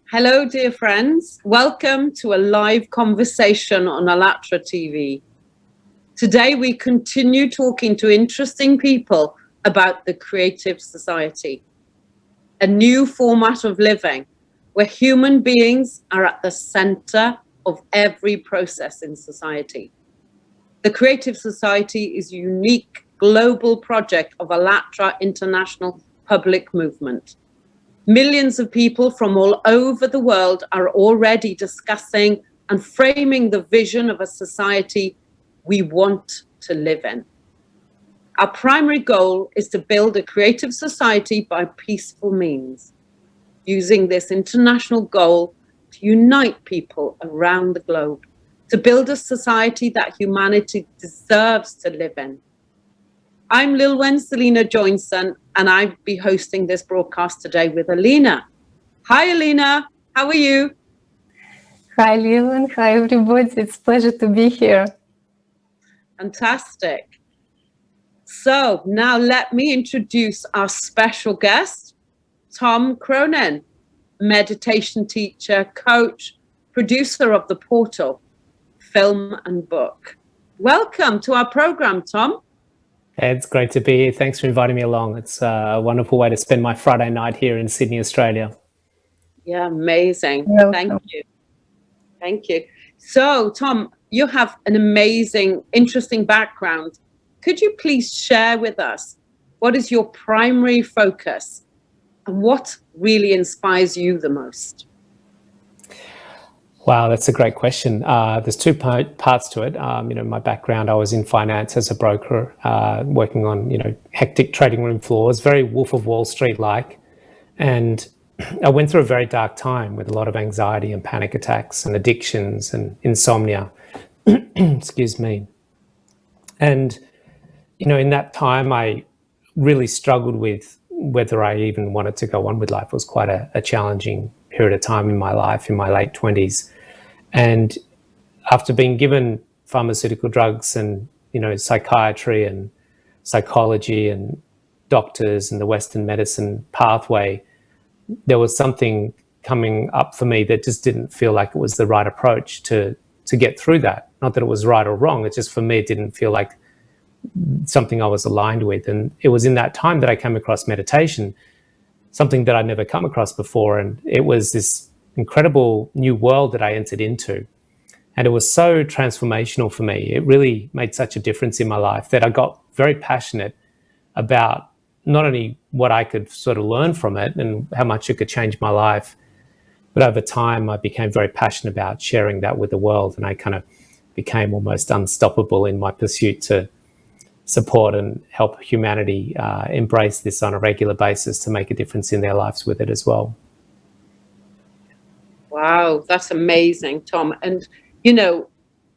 Hello, dear friends. Welcome to a live conversation on ALLATRA TV. Today, we continue talking to interesting people about the creative society, a new format of living where human beings are at the center of every process in society. The Creative Society is a unique global project of ALLATRA International Public Movement. Millions of people from all over the world are already discussing and framing the vision of a society we want to live in. Our primary goal is to build a creative society by peaceful means, using this international goal to unite people around the globe, to build a society that humanity deserves to live in. I'm Lilwen Selina Joinson, and I'll be hosting this broadcast today with Alina. Hi, Alina. How are you? Hi, Lilwen. Hi, everybody. It's a pleasure to be here. Fantastic. So now let me introduce our special guest, Tom Cronin, meditation teacher, coach, producer of the portal, film and book. Welcome to our program, Tom. It's great to be here. Thanks for inviting me along. It's a wonderful way to spend my Friday night here in Sydney, Australia. Yeah, amazing. Welcome. Thank you. Thank you. So, Tom, you have an amazing, interesting background. Could you please share with us what is your primary focus and what really inspires you the most? Wow, that's a great question. There's two parts to it. My background, I was in finance as a broker, working on, hectic trading room floors, very Wolf of Wall Street-like. And I went through a very dark time with a lot of anxiety and panic attacks and addictions and insomnia. Excuse me. And, in that time, I really struggled with whether I even wanted to go on with life. It was quite a challenging period of time in my life, in my late 20s. And after being given pharmaceutical drugs and, psychiatry and psychology and doctors and the Western medicine pathway, there was something coming up for me that just didn't feel like it was the right approach to get through that. Not that it was right or wrong. It just, for me, it didn't feel like something I was aligned with. And it was in that time that I came across meditation, something that I'd never come across before. And it was this incredible new world that I entered into. And it was so transformational for me. It really made such a difference in my life that I got very passionate about not only what I could sort of learn from it and how much it could change my life, but over time I became very passionate about sharing that with the world. And I kind of became almost unstoppable in my pursuit to support and help humanity embrace this on a regular basis to make a difference in their lives with it as well. Wow, that's amazing, Tom. And,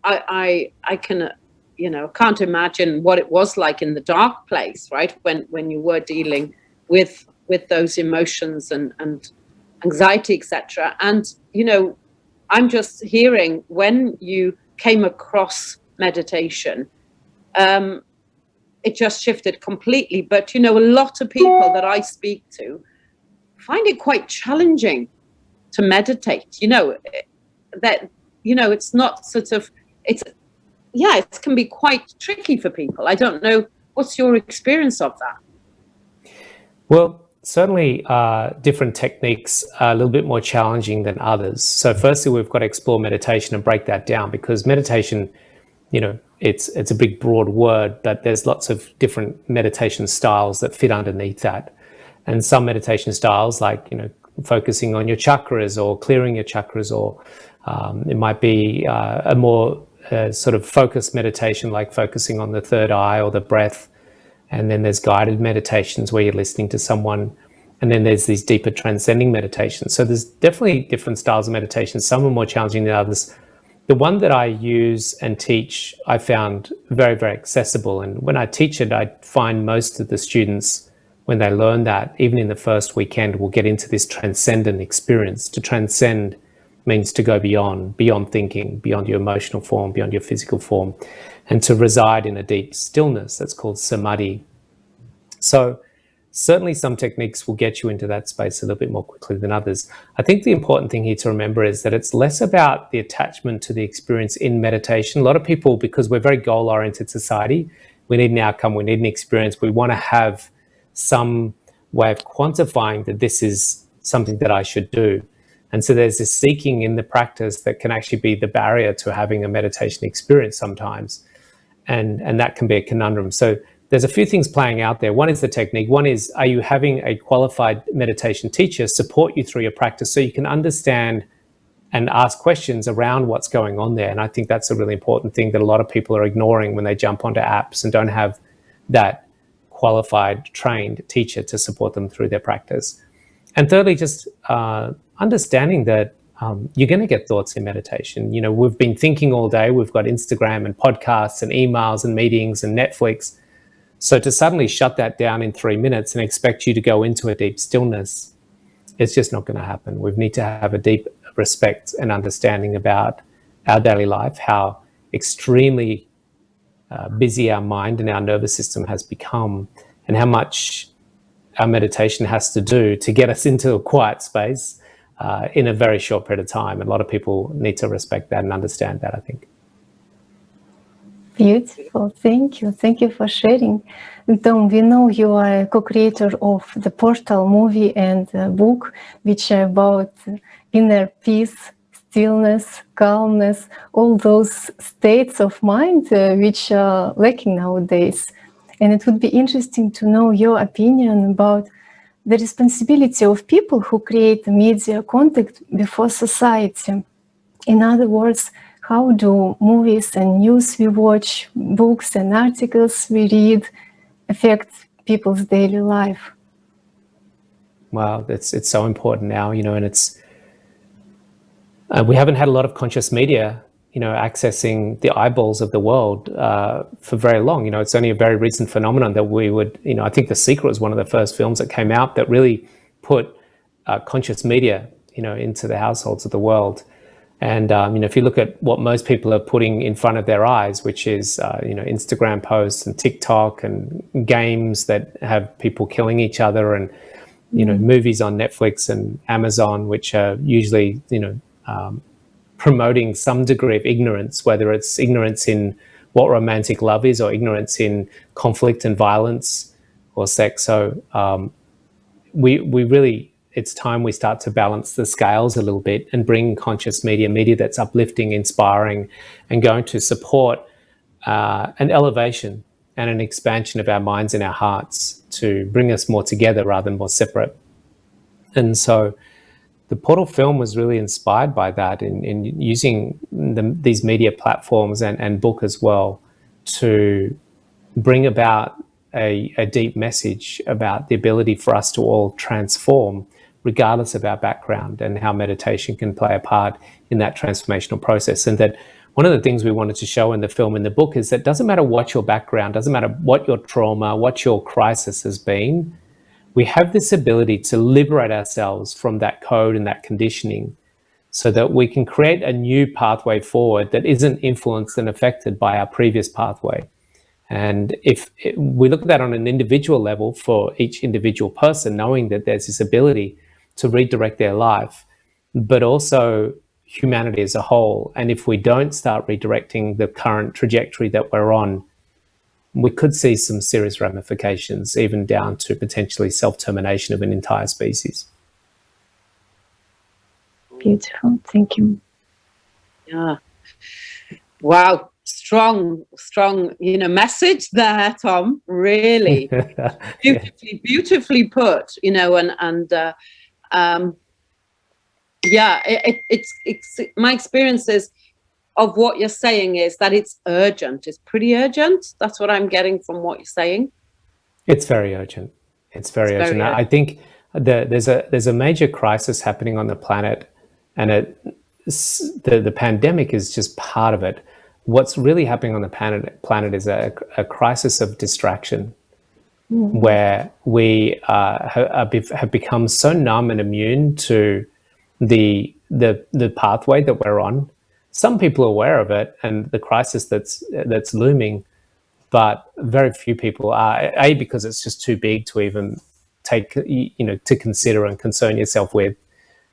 I can, can't imagine what it was like in the dark place, right? When you were dealing with those emotions and anxiety, etc. And, I'm just hearing when you came across meditation, it just shifted completely. But, a lot of people that I speak to find it quite challenging to meditate, it's not sort of, it can be quite tricky for people. I don't know, what's your experience of that? Well, certainly different techniques are a little bit more challenging than others. So firstly, we've got to explore meditation and break that down, because meditation, it's a big broad word, but there's lots of different meditation styles that fit underneath that. And some meditation styles, like, focusing on your chakras or clearing your chakras, or it might be a more sort of focused meditation, like focusing on the third eye or the breath. And then there's guided meditations where you're listening to someone. And then there's these deeper transcending meditations. So there's definitely different styles of meditation. Some are more challenging than others. The one that I use and teach, I found very, very accessible. And when I teach it, I find most of the students, when they learn that, even in the first weekend, will get into this transcendent experience. To transcend means to go beyond thinking, beyond your emotional form, beyond your physical form, and to reside in a deep stillness that's called samadhi. So Certainly some techniques will get you into that space a little bit more quickly than others. I think the important thing here to remember is that it's less about the attachment to the experience in meditation. A lot of people, because we're a very goal-oriented society, we need an outcome, we need an experience, we want to have some way of quantifying that this is something that I should do. And so there's this seeking in the practice that can actually be the barrier to having a meditation experience sometimes. And that can be a conundrum. So there's a few things playing out there. One is the technique. One is, are you having a qualified meditation teacher support you through your practice so you can understand and ask questions around what's going on there? And I think that's a really important thing that a lot of people are ignoring when they jump onto apps and don't have that qualified, trained teacher to support them through their practice. And thirdly, just understanding that you're going to get thoughts in meditation. You know, we've been thinking all day. We've got Instagram and podcasts and emails and meetings and Netflix. So to suddenly shut that down in 3 minutes and expect you to go into a deep stillness, it's just not going to happen. We need to have a deep respect and understanding about our daily life, how extremely busy our mind and our nervous system has become, and how much our meditation has to do to get us into a quiet space in a very short period of time. And a lot of people need to respect that and understand that, I think. Beautiful. Thank you. Thank you for sharing. Tom, we know you are a co-creator of the Portal movie and book, which are about inner peace, stillness, calmness, all those states of mind which are lacking nowadays. And it would be interesting to know your opinion about the responsibility of people who create media content before society. In other words, how do movies and news we watch, books and articles we read affect people's daily life? Wow, it's so important now, you know, and it's we haven't had a lot of conscious media, you know, accessing the eyeballs of the world for very long. You know, it's only a very recent phenomenon that we would, you know, I think The Secret was one of the first films that came out that really put conscious media, you know, into the households of the world. And, you know, if you look at what most people are putting in front of their eyes, which is, you know, Instagram posts and TikTok and games that have people killing each other and, you know, movies on Netflix and Amazon, which are usually, you know, promoting some degree of ignorance, whether it's ignorance in what romantic love is or ignorance in conflict and violence or sex. So we really... it's time we start to balance the scales a little bit and bring conscious media that's uplifting, inspiring, and going to support an elevation and an expansion of our minds and our hearts to bring us more together rather than more separate. And so the Portal film was really inspired by that in using these media platforms and book as well to bring about a deep message about the ability for us to all transform regardless of our background, and how meditation can play a part in that transformational process. And that one of the things we wanted to show in the film, in the book, is that it doesn't matter what your background, doesn't matter what your trauma, what your crisis has been, we have this ability to liberate ourselves from that code and that conditioning so that we can create a new pathway forward that isn't influenced and affected by our previous pathway. And if we look at that on an individual level for each individual person, knowing that there's this ability to redirect their life, but also humanity as a whole. And if we don't start redirecting the current trajectory that we're on, we could see some serious ramifications, even down to potentially self-termination of an entire species. Beautiful. Thank you. Yeah. Wow. Strong, you know, message there, Tom. Really beautifully put, you know, and yeah, it's my experiences of what you're saying is that it's urgent. It's pretty urgent. That's what I'm getting from what you're saying. It's very urgent. It's very urgent. I think there's a major crisis happening on the planet, and the pandemic is just part of it. What's really happening on the planet is a crisis of distraction, where we have become so numb and immune to the pathway that we're on. Some people are aware of it and the crisis that's looming, but very few people are. A, because it's just too big to even take, to consider and concern yourself with.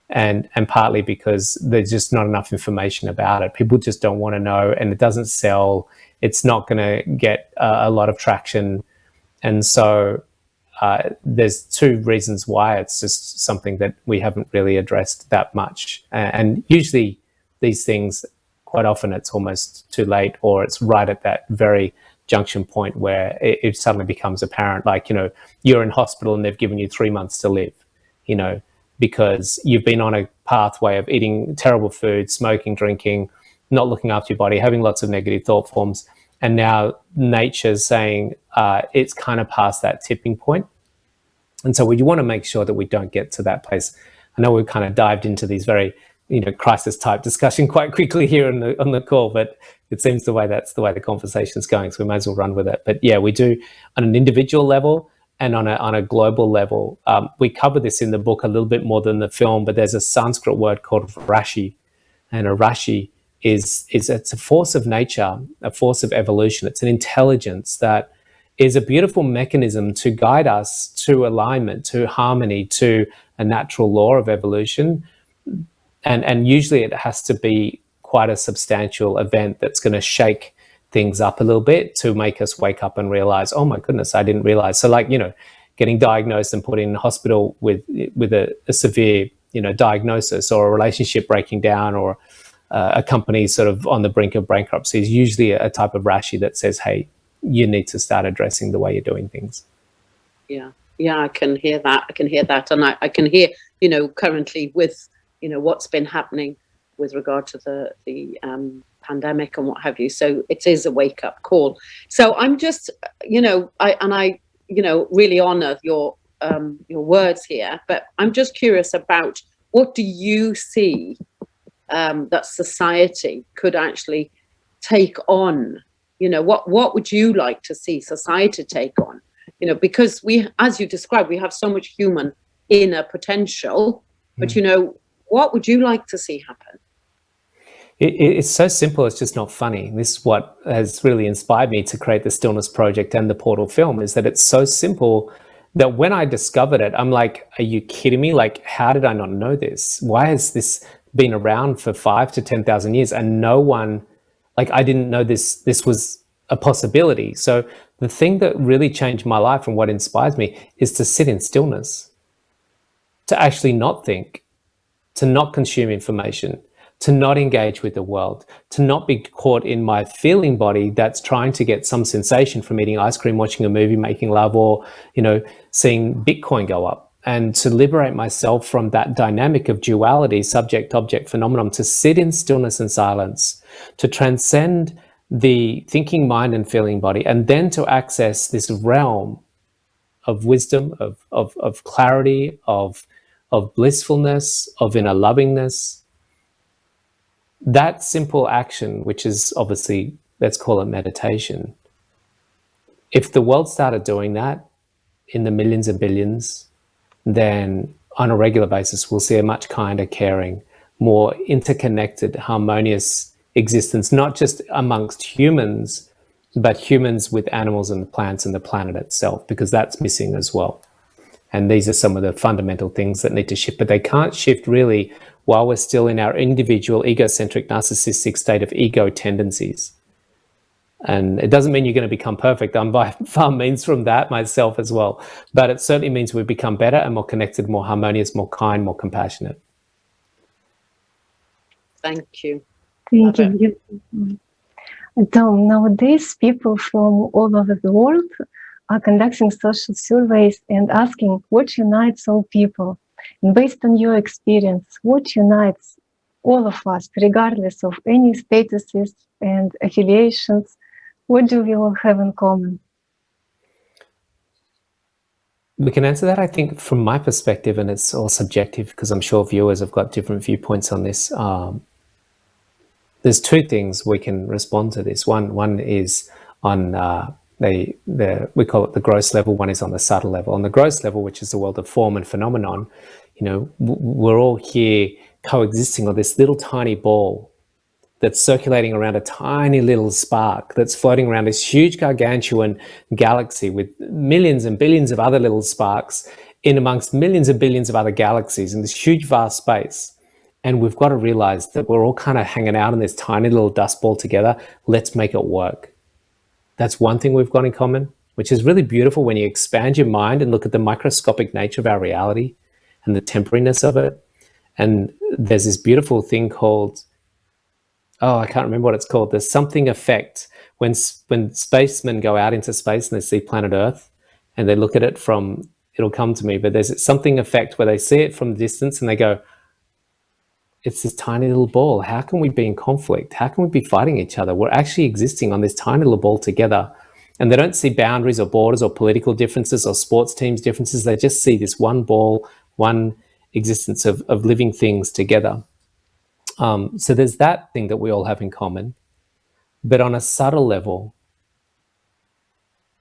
And partly because there's just not enough information about it. People just don't want to know, and it doesn't sell. It's not going to get a lot of traction. And so there's two reasons why it's just something that we haven't really addressed that much. And usually these things, quite often it's almost too late, or it's right at that very junction point where it suddenly becomes apparent, like, you're in hospital and they've given you 3 months to live, because you've been on a pathway of eating terrible food, smoking, drinking, not looking after your body, having lots of negative thought forms. And now nature's saying it's kind of past that tipping point. And so we want to make sure that we don't get to that place. I know we've kind of dived into these very, crisis type discussion quite quickly here on the call, but it seems that's the way the conversation's going. So we may as well run with it. But yeah, we do on an individual level and on a global level. We cover this in the book a little bit more than the film, but there's a Sanskrit word called rashi, and a rashi it's a force of nature, a force of evolution. It's an intelligence that is a beautiful mechanism to guide us to alignment, to harmony, to a natural law of evolution. And usually it has to be quite a substantial event that's going to shake things up a little bit to make us wake up and realize, oh my goodness, I didn't realize. So like, getting diagnosed and put in hospital with a severe, diagnosis, or a relationship breaking down, or a company sort of on the brink of bankruptcy is usually a type of rashi that says, hey, you need to start addressing the way you're doing things. Yeah, I can hear that. And I can hear, currently with, what's been happening with regard to the pandemic and what have you. So it is a wake-up call. So I'm just, I really honor your words here, but I'm just curious about, what do you see that society could actually take on? What would you like to see society take on? Because we, as you described, we have so much human inner potential, but what would you like to see happen? It's so simple, it's just not funny. This is what has really inspired me to create the Stillness Project and the Portal film, is that it's so simple that when I discovered it, I'm like, are you kidding me? Like, how did I not know this? Why has this been around for 5,000 to 10,000 years and no one, like, I didn't know this was a possibility. So the thing that really changed my life and what inspires me is to sit in stillness, to actually not think, to not consume information, to not engage with the world, to not be caught in my feeling body that's trying to get some sensation from eating ice cream, watching a movie, making love, or, seeing Bitcoin go up, and to liberate myself from that dynamic of duality, subject, object, phenomenon, to sit in stillness and silence, to transcend the thinking mind and feeling body, and then to access this realm of wisdom, of clarity, of blissfulness, of inner lovingness. That simple action, which is obviously, let's call it meditation. If the world started doing that in the millions and billions, then on a regular basis, we'll see a much kinder, caring, more interconnected, harmonious existence, not just amongst humans, but humans with animals and plants and the planet itself, because that's missing as well. And these are some of the fundamental things that need to shift, but they can't shift really while we're still in our individual, egocentric, narcissistic state of ego tendencies. And it doesn't mean you're going to become perfect. I'm by far means from that myself as well. But it certainly means we become better and more connected, more harmonious, more kind, more compassionate. Thank you. Thank you. Tom, nowadays people from all over the world are conducting social surveys and asking what unites all people. And based on your experience, what unites all of us, regardless of any statuses and affiliations? What do we all have in common? We can answer that, I think, from my perspective, and it's all subjective because I'm sure viewers have got different viewpoints on this. There's two things we can respond to this. One is on we call it the gross level. One is on the subtle level. On the gross level, which is the world of form and phenomenon, we're all here coexisting on this little tiny ball that's circulating around a tiny little spark that's floating around this huge gargantuan galaxy with millions and billions of other little sparks in amongst millions and billions of other galaxies in this huge, vast space. And we've got to realize that we're all kind of hanging out in this tiny little dust ball together. Let's make it work. That's one thing we've got in common, which is really beautiful when you expand your mind and look at the microscopic nature of our reality and the temporariness of it. And there's this beautiful thing called, oh, I can't remember what it's called. There's something effect when spacemen go out into space and they see planet Earth and they look at it from, it'll come to me, but there's something effect where they see it from the distance and they go, it's this tiny little ball. How can we be in conflict? How can we be fighting each other? We're actually existing on this tiny little ball together. And they don't see boundaries or borders or political differences or sports teams differences. They just see this one ball, one existence of living things together. So there's that thing that we all have in common. But on a subtle level,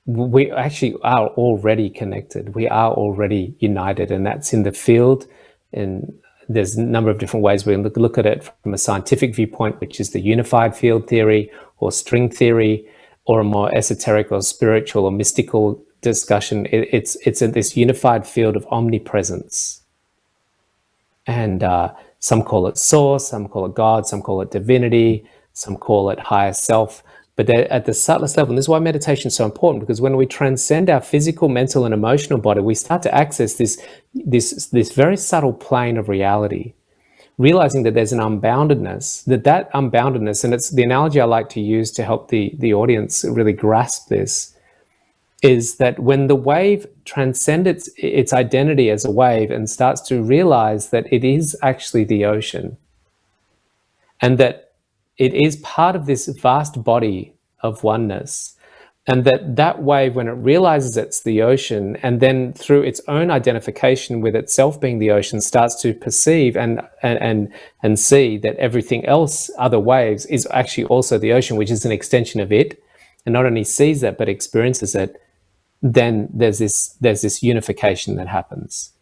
we actually are already connected. We are already united, and that's in the field. And there's a number of different ways we look at it from a scientific viewpoint, which is the unified field theory or string theory, or a more esoteric or spiritual or mystical discussion. It's in this unified field of omnipresence. And some call it source, some call it God, some call it divinity, some call it higher self. But at the subtlest level, and this is why meditation is so important, because when we transcend our physical, mental, and emotional body, we start to access this very subtle plane of reality, realizing that there's an unboundedness, that unboundedness, and it's the analogy I like to use to help the audience really grasp this, is that when the wave transcends its identity as a wave and starts to realize that it is actually the ocean, and that it is part of this vast body of oneness, and that wave, when it realizes it's the ocean, and then through its own identification with itself being the ocean, starts to perceive and see that everything else, other waves, is actually also the ocean, which is an extension of it, and not only sees that but experiences it, then there's this unification that happens,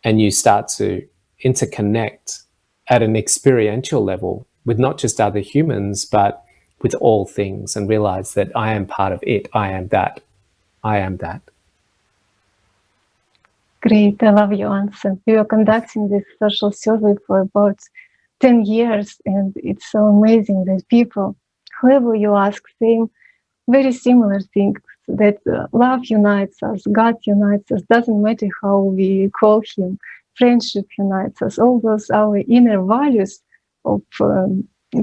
and you start to interconnect at an experiential level with not just other humans, but with all things, and realize that I am part of it. I am that. I am that. Great, I love your answer. We are conducting this social survey for about 10 years, and it's so amazing that people, whoever you ask, same, very similar things, that love unites us, God unites us, doesn't matter how we call him, friendship unites us, all those our inner values of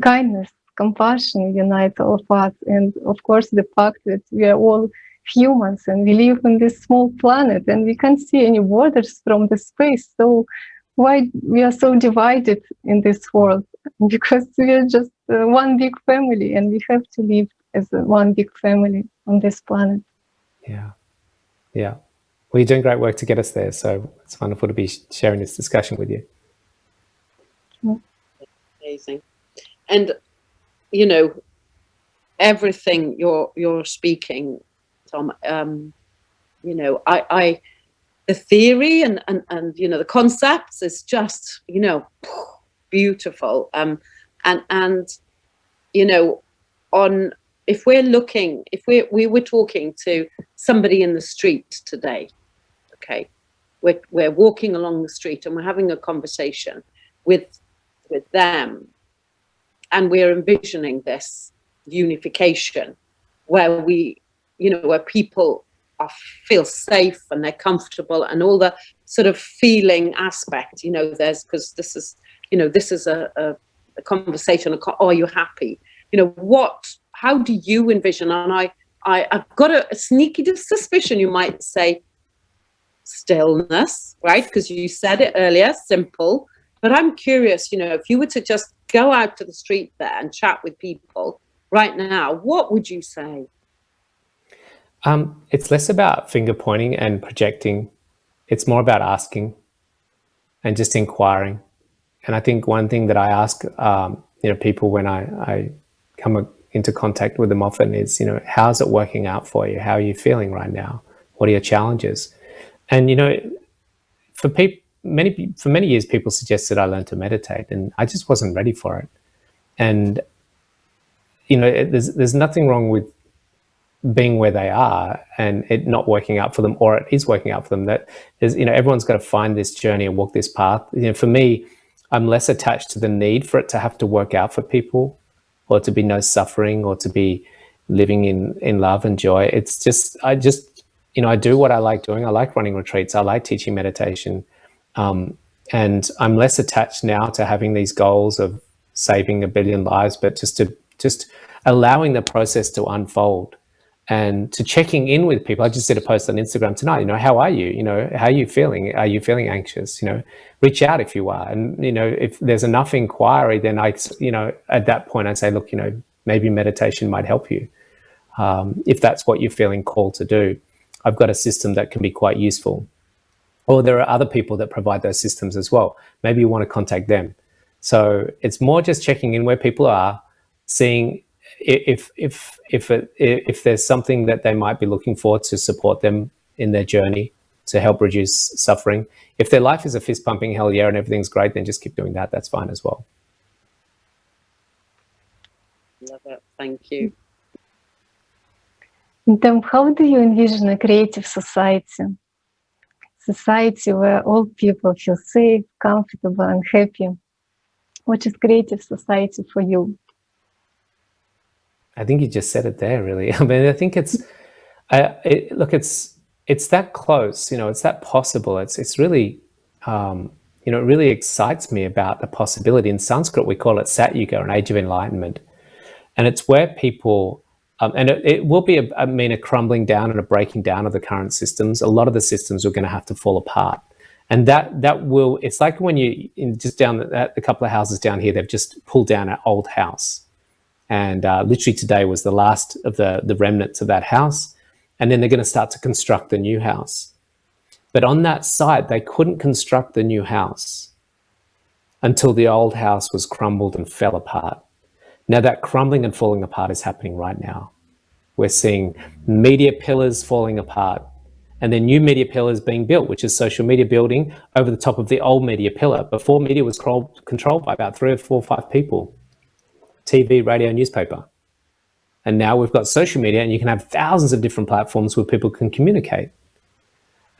kindness, compassion unite all of us, and of course the fact that we are all humans and we live on this small planet and we can't see any borders from the space. So why we are so divided in this world? Because we are just one big family, and we have to live as one big family on this planet. Yeah. Well, you're doing great work to get us there, so it's wonderful to be sharing this discussion with you. Amazing. And everything you're speaking, Tom, I the theory and the concepts is just beautiful. And on, if we were talking to somebody in the street today, okay, we're walking along the street and we're having a conversation with them, and we're envisioning this unification where where people feel safe and they're comfortable, and all the sort of feeling aspect, because this is a conversation. Are you happy? How do you envision? And I've got a sneaky suspicion you might say stillness, right? Because you said it earlier, simple. But I'm curious, if you were to just go out to the street there and chat with people right now, what would you say? It's less about finger pointing and projecting. It's more about asking and just inquiring. And I think one thing that I ask, people when I come into contact with them often is, how's it working out for you? How are you feeling right now? What are your challenges? And, for many years, people suggested I learn to meditate, and I just wasn't ready for it. And, there's nothing wrong with being where they are and it not working out for them, or it is working out for them. That is, everyone's got to find this journey and walk this path. For me, I'm less attached to the need for it to have to work out for people, or to be no suffering, or to be living in love and joy. It's just, I do what I like doing. I like running retreats. I like teaching meditation. And I'm less attached now to having these goals of saving 1 billion lives, but just allowing the process to unfold and to checking in with people. I just did a post on Instagram tonight, how are you? How are you feeling? Are you feeling anxious? Reach out if you are. And, if there's enough inquiry, then at that point I say, look, maybe meditation might help you. If that's what you're feeling called to do, I've got a system that can be quite useful. Or there are other people that provide those systems as well. Maybe you want to contact them. So it's more just checking in where people are, seeing if there's something that they might be looking for to support them in their journey to help reduce suffering. If their life is a fist pumping hell yeah and everything's great, then just keep doing that. That's fine as well. Love it. Thank you. And how do you envision a creative society? Society where all people feel safe, comfortable, and happy. What is creative society for you? I think you just said it there, really. I mean, I think it's that close. It's that possible. It's really, it really excites me about the possibility. In Sanskrit, we call it Satyuga, an age of enlightenment, and it's where people. And it will be a crumbling down and a breaking down of the current systems. A lot of the systems are going to have to fall apart. And that will, it's like when just down a couple of houses down here, they've just pulled down an old house. And literally today was the last of the remnants of that house. And then they're going to start to construct the new house. But on that site, they couldn't construct the new house until the old house was crumbled and fell apart. Now that crumbling and falling apart is happening right now. We're seeing media pillars falling apart and then new media pillars being built, which is social media building over the top of the old media pillar. Before, media was controlled by about 3 or 4 or 5 people, TV, radio, newspaper. And now we've got social media and you can have thousands of different platforms where people can communicate.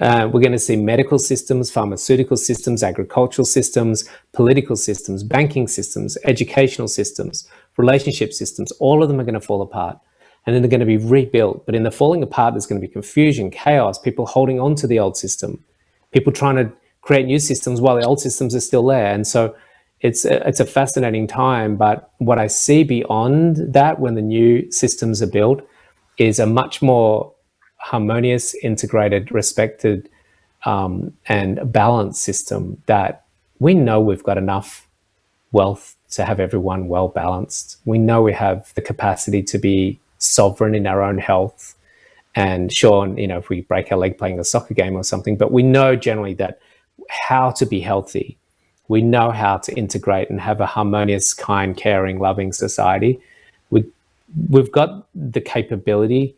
We're going to see medical systems, pharmaceutical systems, agricultural systems, political systems, banking systems, educational systems, relationship systems. All of them are going to fall apart and then they're going to be rebuilt. But in the falling apart, there's going to be confusion, chaos, people holding on to the old system, people trying to create new systems while the old systems are still there. And so it's a fascinating time. But what I see beyond that, when the new systems are built, is a much more harmonious, integrated, respected, and balanced system that we know we've got enough wealth to have everyone well balanced. We know we have the capacity to be sovereign in our own health. And sure, if we break our leg playing a soccer game or something, but we know generally that how to be healthy. We know how to integrate and have a harmonious, kind, caring, loving society. We've got the capability.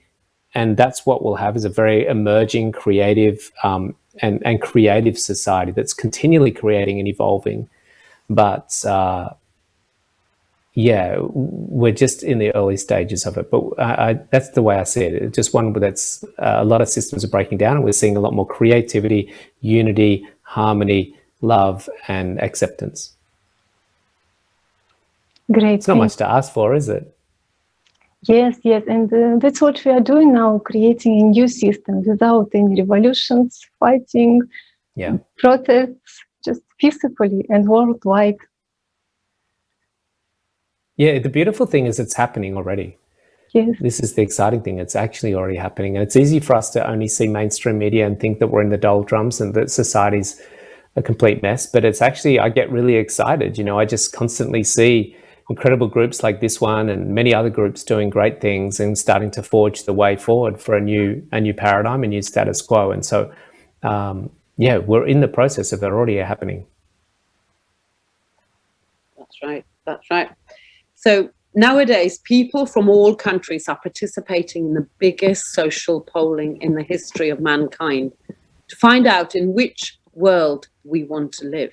And that's what we'll have, is a very emerging, creative, and creative society that's continually creating and evolving. But we're just in the early stages of it. But that's the way I see it. It's just one that's a lot of systems are breaking down, and we're seeing a lot more creativity, unity, harmony, love, and acceptance. Great. It's not much to ask for, is it? Yes, and that's what we are doing now, creating a new system without any revolutions, fighting, protests, just peacefully and worldwide. Yeah, the beautiful thing is it's happening already. Yes. This is the exciting thing. It's actually already happening. And it's easy for us to only see mainstream media and think that we're in the doldrums and that society's a complete mess. But it's actually, I get really excited. I just constantly see incredible groups like this one and many other groups doing great things and starting to forge the way forward for a new paradigm, a new status quo. And so, we're in the process of it already happening. That's right. So nowadays, people from all countries are participating in the biggest social polling in the history of mankind to find out in which world we want to live.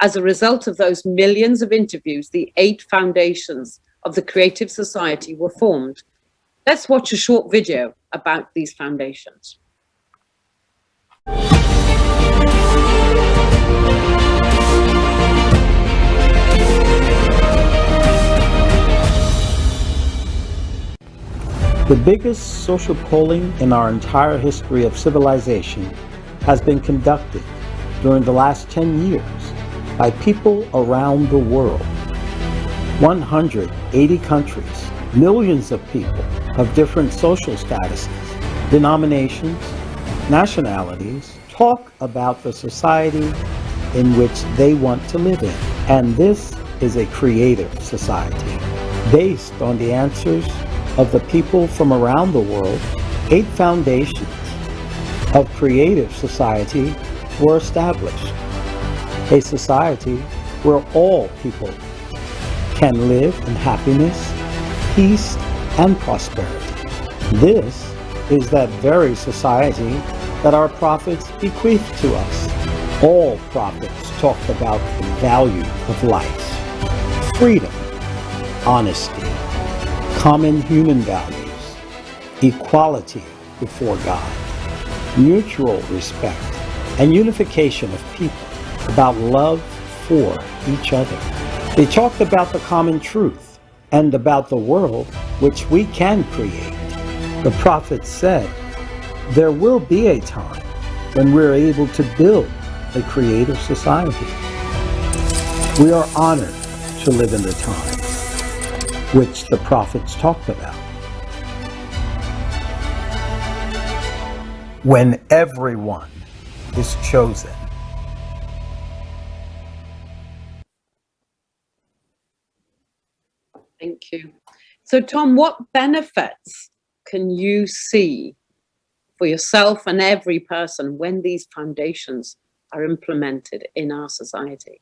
As a result of those millions of interviews, the 8 foundations of the creative society were formed. Let's watch a short video about these foundations. The biggest social polling in our entire history of civilization has been conducted during the last 10 years by people around the world. 180 countries, millions of people of different social statuses, denominations, nationalities, talk about the society in which they want to live in. And this is a creative society. Based on the answers of the people from around the world, 8 foundations of creative society were established. A society where all people can live in happiness, peace, and prosperity. This is that very society that our prophets bequeathed to us. All prophets talked about the value of life, freedom, honesty, common human values, equality before God, mutual respect, and unification of people, about love for each other. They talked about the common truth and about the world which we can create. The prophet said, there will be a time when we're able to build a creative society. We are honored to live in the time which the prophets talked about, when everyone is chosen. Thank you. So, Tom, what benefits can you see for yourself and every person when these foundations are implemented in our society?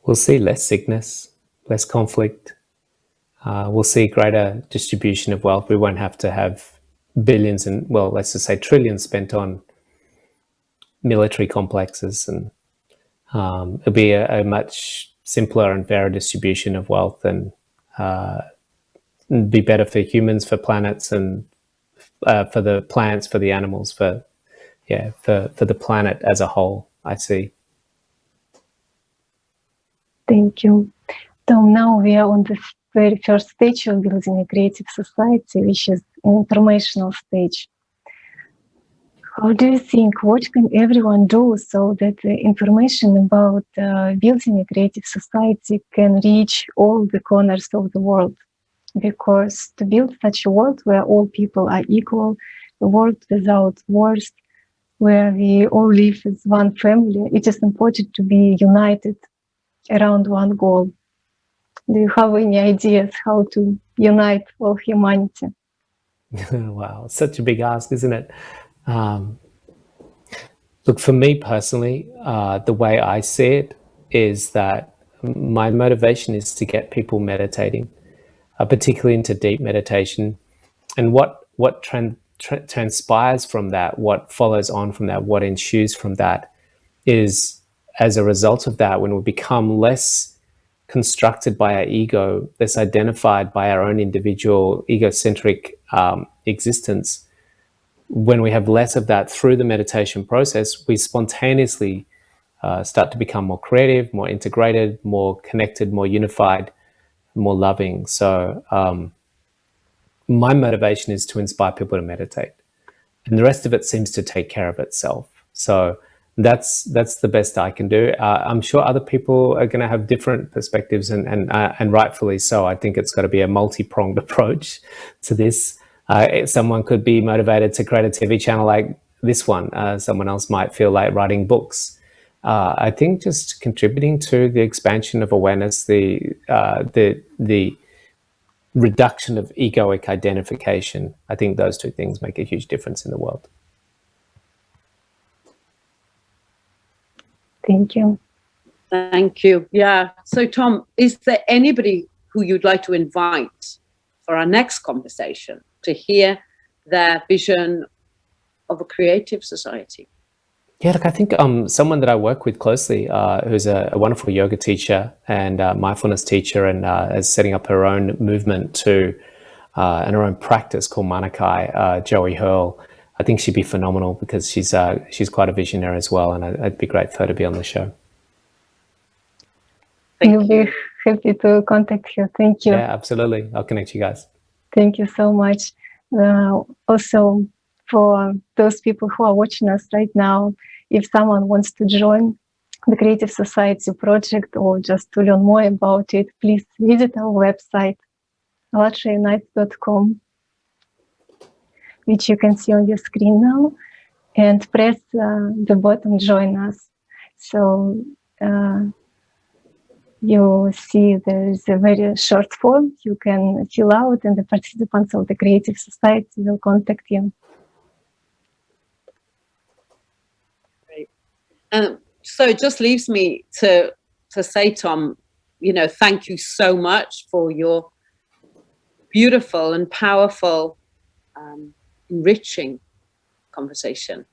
We'll see less sickness, less conflict. We'll see greater distribution of wealth. We won't have to have billions and, well, let's just say trillions spent on military complexes, and it'll be a much simpler and fairer distribution of wealth, and be better for humans, for planets, and for the plants, for the animals, for the planet as a whole, I see. Thank you. So now we are on the very first stage of building a creative society, which is an informational stage. How do you think, what can everyone do so that the information about building a creative society can reach all the corners of the world? Because to build such a world where all people are equal, a world without wars, where we all live as one family, it is important to be united around one goal. Do you have any ideas how to unite all humanity? Wow, such a big ask, isn't it? Look, for me personally, the way I see it is that my motivation is to get people meditating, particularly into deep meditation. And what transpires from that, what follows on from that, what ensues from that is, as a result of that, when we become less constructed by our ego, less identified by our own individual egocentric existence, when we have less of that through the meditation process, we spontaneously start to become more creative, more integrated, more connected, more unified, more loving. So my motivation is to inspire people to meditate, and the rest of it seems to take care of itself. So that's the best I can do. I'm sure other people are going to have different perspectives, and rightfully so. I think it's got to be a multi-pronged approach to this. Someone could be motivated to create a TV channel like this one. Someone else might feel like writing books. I think just contributing to the expansion of awareness, the reduction of egoic identification. I think those two things make a huge difference in the world. Thank you. Thank you. Yeah. So, Tom, is there anybody who you'd like to invite for our next conversation to hear their vision of a creative society? Yeah, look, I think someone that I work with closely, who's a wonderful yoga teacher and mindfulness teacher, and is setting up her own movement and her own practice called Manakai, Joey Hurl. I think she'd be phenomenal because she's quite a visionary as well, and it'd be great for her to be on the show. We'll be happy to contact you. Thank you. Yeah, absolutely. I'll connect you guys. Thank you so much. Also, for those people who are watching us right now, if someone wants to join the Creative Society project or just to learn more about it, please visit our website, ALLATRAunites.com, which you can see on your screen now, and press the button Join Us. So you see there is a very short form you can fill out, and the participants of the Creative Society will contact you. Great. So it just leaves me to say, Tom, thank you so much for your beautiful and powerful, enriching conversation.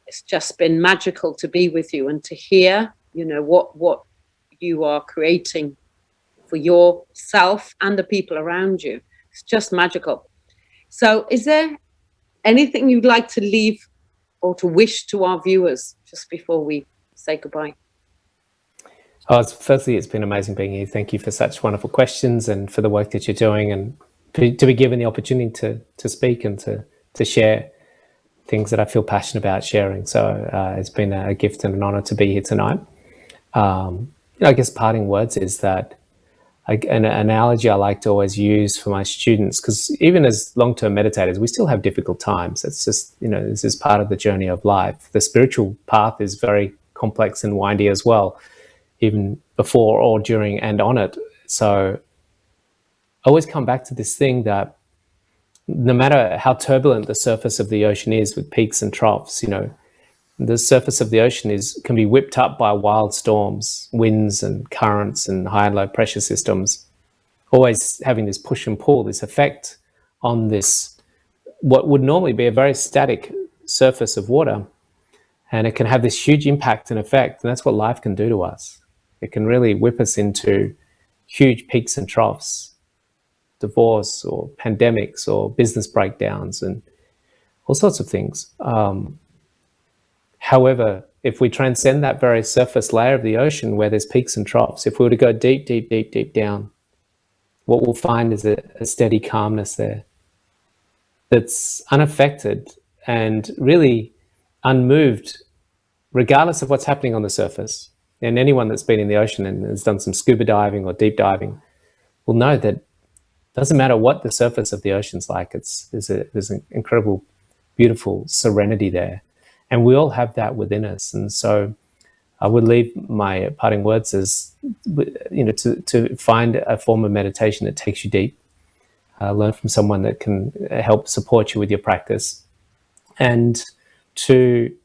It's just been magical to be with you and to hear, what you are creating for yourself and the people around you. It's just magical. So is there anything you'd like to leave or to wish to our viewers just before we say goodbye? Firstly, it's been amazing being here. Thank you for such wonderful questions and for the work that you're doing, and to be given the opportunity to speak and to share things that I feel passionate about sharing. So it's been a gift and an honor to be here tonight. I guess parting words is that an analogy I like to always use for my students, because even as long-term meditators, we still have difficult times. It's just, this is part of the journey of life. The spiritual path is very complex and windy as well, even before or during and on it. So I always come back to this thing that no matter how turbulent the surface of the ocean is with peaks and troughs, the surface of the ocean can be whipped up by wild storms, winds and currents and high and low pressure systems, always having this push and pull, this effect on this, what would normally be a very static surface of water. And it can have this huge impact and effect. And that's what life can do to us. It can really whip us into huge peaks and troughs, divorce or pandemics or business breakdowns and all sorts of things. However, if we transcend that very surface layer of the ocean where there's peaks and troughs, if we were to go deep, deep, deep, deep down, what we'll find is a steady calmness there that's unaffected and really unmoved, regardless of what's happening on the surface. And anyone that's been in the ocean and has done some scuba diving or deep diving will know that it doesn't matter what the surface of the ocean's like. There's an incredible, beautiful serenity there. And we all have that within us. And so I would leave my parting words as, to find a form of meditation that takes you deep, learn from someone that can help support you with your practice, and to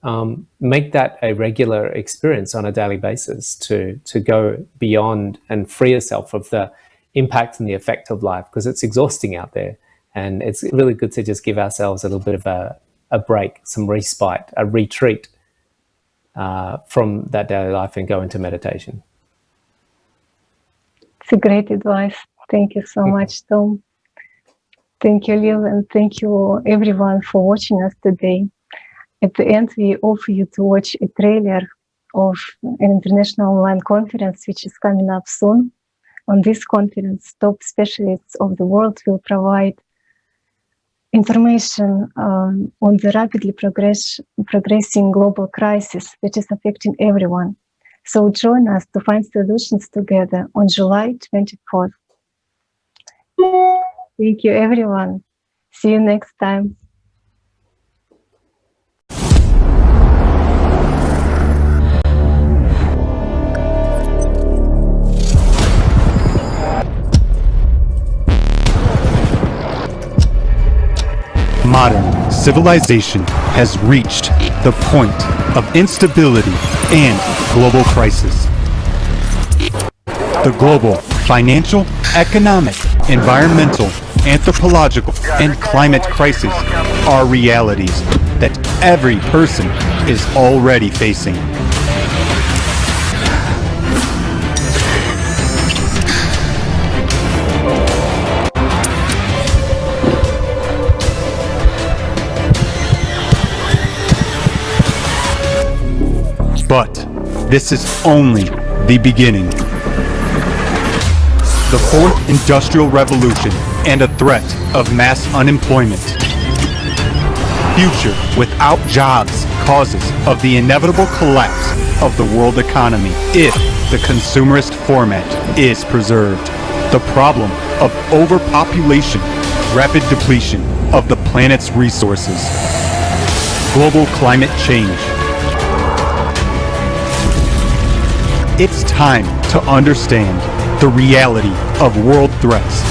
make that a regular experience on a daily basis, to go beyond and free yourself of the impact and the effect of life, because it's exhausting out there. And it's really good to just give ourselves a little bit of a break, some respite, a retreat from that daily life and go into meditation. It's a great advice. Thank you so much, Tom. Thank you, Lil, and thank you everyone for watching us today. At the end, we offer you to watch a trailer of an international online conference which is coming up soon. On this conference, top specialists of the world will provide information on the rapidly progressing global crisis that is affecting everyone. So join us to find solutions together on July 24th. Thank you, everyone. See you next time. Modern civilization has reached the point of instability and global crisis. The global financial, economic, environmental, anthropological, and climate crises are realities that every person is already facing. But this is only the beginning. The fourth industrial revolution and a threat of mass unemployment. Future without jobs causes of the inevitable collapse of the world economy if the consumerist format is preserved. The problem of overpopulation, rapid depletion of the planet's resources. Global climate change. It's time to understand the reality of world threats.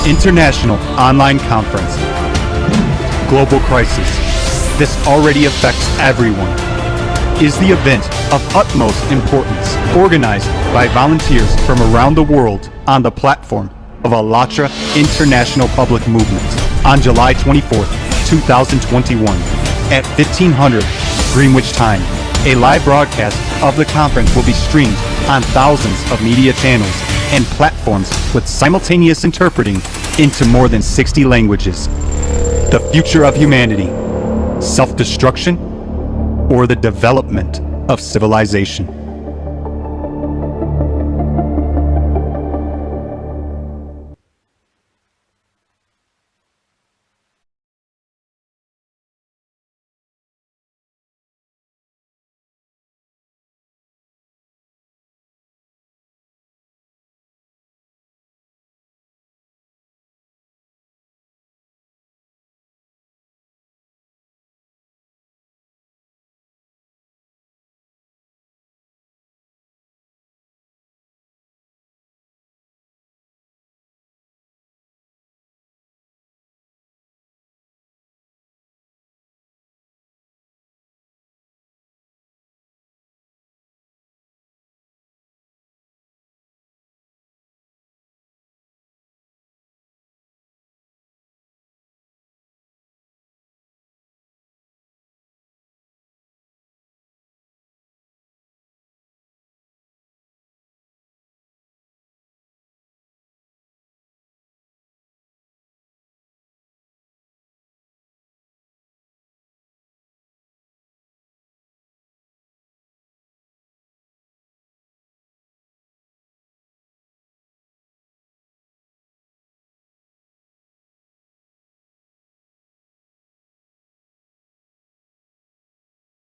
International online conference. Global crisis. This already affects everyone. Is the event of utmost importance, organized by volunteers from around the world on the platform of ALLATRA International Public Movement on July 24th, 2021 at 1500 Greenwich Time. A live broadcast of the conference will be streamed on thousands of media channels and platforms with simultaneous interpreting into more than 60 languages. The future of humanity, self-destruction, or the development of civilization.